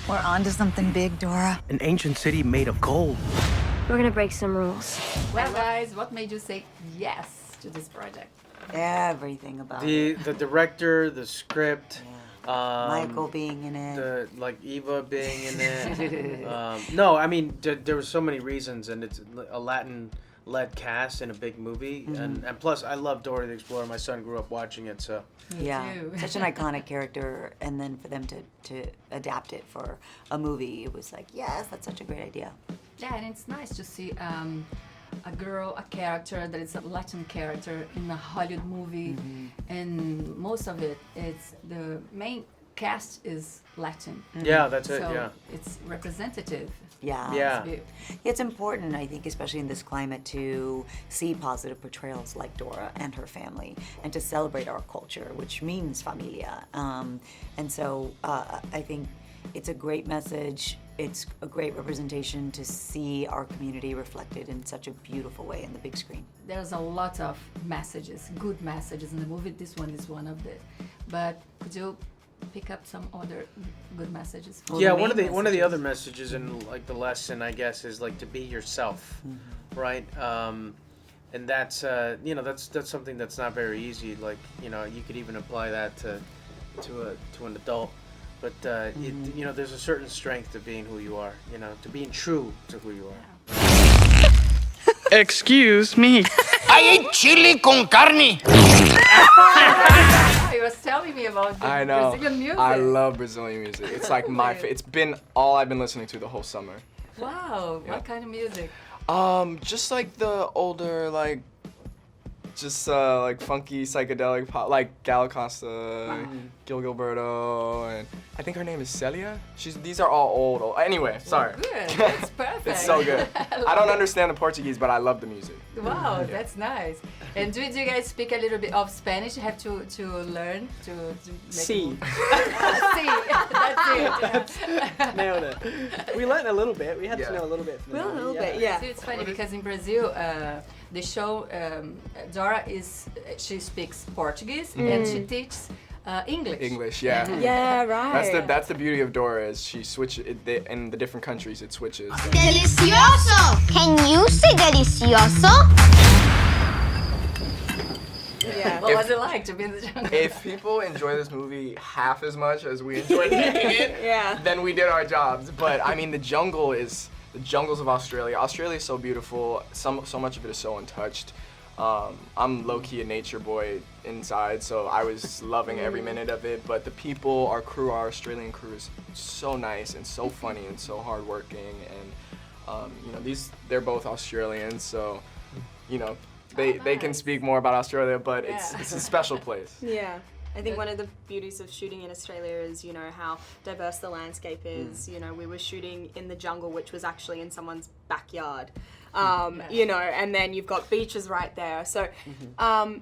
We're onto something big, Dora. An ancient city made of gold. We're gonna break some rules. Well, guys, what made you say yes to this project? Everything about it. The director, the script, Michael being in it. Eva being in it. No, I mean there were so many reasons, and it's a Latin-led cast in a big movie, and plus I love Dora the Explorer. My son grew up watching it, so. Yeah, too. such an iconic character, and then for them to adapt it for a movie, it was like, yes, that's such a great idea. Yeah, and it's nice to see a girl, a character that is a Latin character in a Hollywood movie, and most of it's the main cast is Latin. Yeah, that's So it. Yeah. it's representative. Yeah. Yeah. It's important, I think, especially in this climate, to see positive portrayals like Dora and her family, and to celebrate our culture, which means familia. And so I think it's a great message. It's a great representation to see our community reflected in such a beautiful way in the big screen. There's a lot of messages, good messages in the movie. This one is one of it. But could you pick up some other good messages? Yeah, one of the other messages in like the lesson, I guess, is like to be yourself, right? And that's that's something that's not very easy. Like you could even apply that to an adult. But there's a certain strength to being who you are. To being true to who you are. Excuse me. I ate chili con carne. He was telling me about the I know. Brazilian music. I love Brazilian music. It's like it's been all I've been listening to the whole summer. Wow, Yeah. what kind of music? Just like the older like funky psychedelic pop, like Gal Costa, Gil Gilberto, and I think her name is Celia. These are all old. Anyway, sorry. Good, that's perfect. It's so good. I don't understand the Portuguese, but I love the music. Wow, that's nice. And do you guys speak a little bit of Spanish? You have to learn to make See. See, that's it. Nailed it. We learned a little bit. We had to know a little bit. From Well, a the little movie, bit, yeah. So it's funny because in Brazil, the show Dora she speaks Portuguese and she teaches English. English, yeah. Yeah, right. That's the beauty of Dora is she switches in the different countries. It switches. Delicioso! Can you say delicioso? Yeah. What was it like to be in the jungle? If people enjoy this movie half as much as we enjoyed making it, then we did our jobs. But I mean, the jungles of Australia. Australia is so beautiful. So much of it is so untouched. I'm low-key a nature boy inside, so I was loving every minute of it. But the people, our crew, our Australian crew is so nice and so funny and so hardworking. And they're both Australians, so they can speak more about Australia, but it's a special place. Yeah. I think one of the beauties of shooting in Australia is, how diverse the landscape is. We were shooting in the jungle, which was actually in someone's backyard. And then you've got beaches right there. So,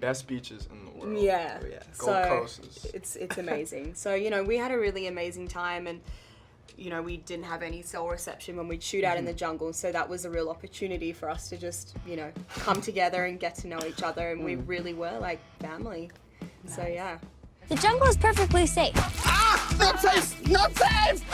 Best beaches in the world. yeah. Gold Coast is... It's amazing. So, we had a really amazing time, and we didn't have any cell reception when we'd shoot out in the jungle, so that was a real opportunity for us to just, come together and get to know each other, and we really were like family. Nice. So yeah. The jungle is perfectly safe. Not safe! Not safe!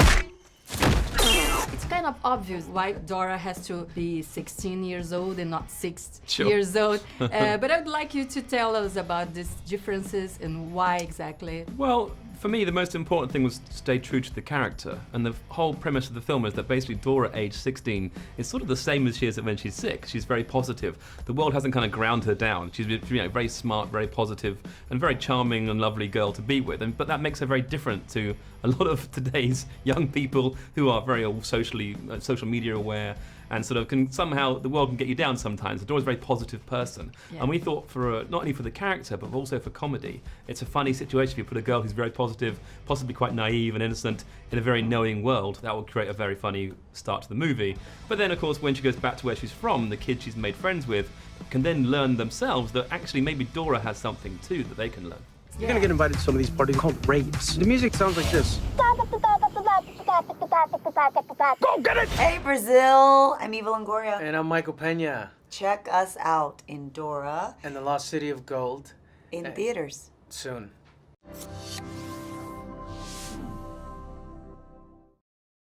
It's kind of obvious why Dora has to be 16 years old and not 6 Sure. years old. But I'd like you to tell us about these differences and why exactly. Well, for me, the most important thing was to stay true to the character. And the whole premise of the film is that basically Dora, age 16, is sort of the same as she is when she's 6. She's very positive. The world hasn't kind of ground her down. She's very smart, very positive, and very charming and lovely girl to be with. But that makes her very different to a lot of today's young people who are very social media aware, and sort of the world can get you down sometimes. Dora's a very positive person. Yeah. And we thought not only for the character, but also for comedy, it's a funny situation if you put a girl who's very positive, possibly quite naive and innocent, in a very knowing world. That will create a very funny start to the movie. But then, of course, when she goes back to where she's from, the kids she's made friends with can then learn themselves that actually maybe Dora has something too that they can learn. You're gonna get invited to some of these parties called raves. The music sounds like this. Go get it! Hey Brazil, I'm Eva Longoria. And I'm Michael Pena. Check us out in Dora And the Lost City of Gold. in theaters. Soon.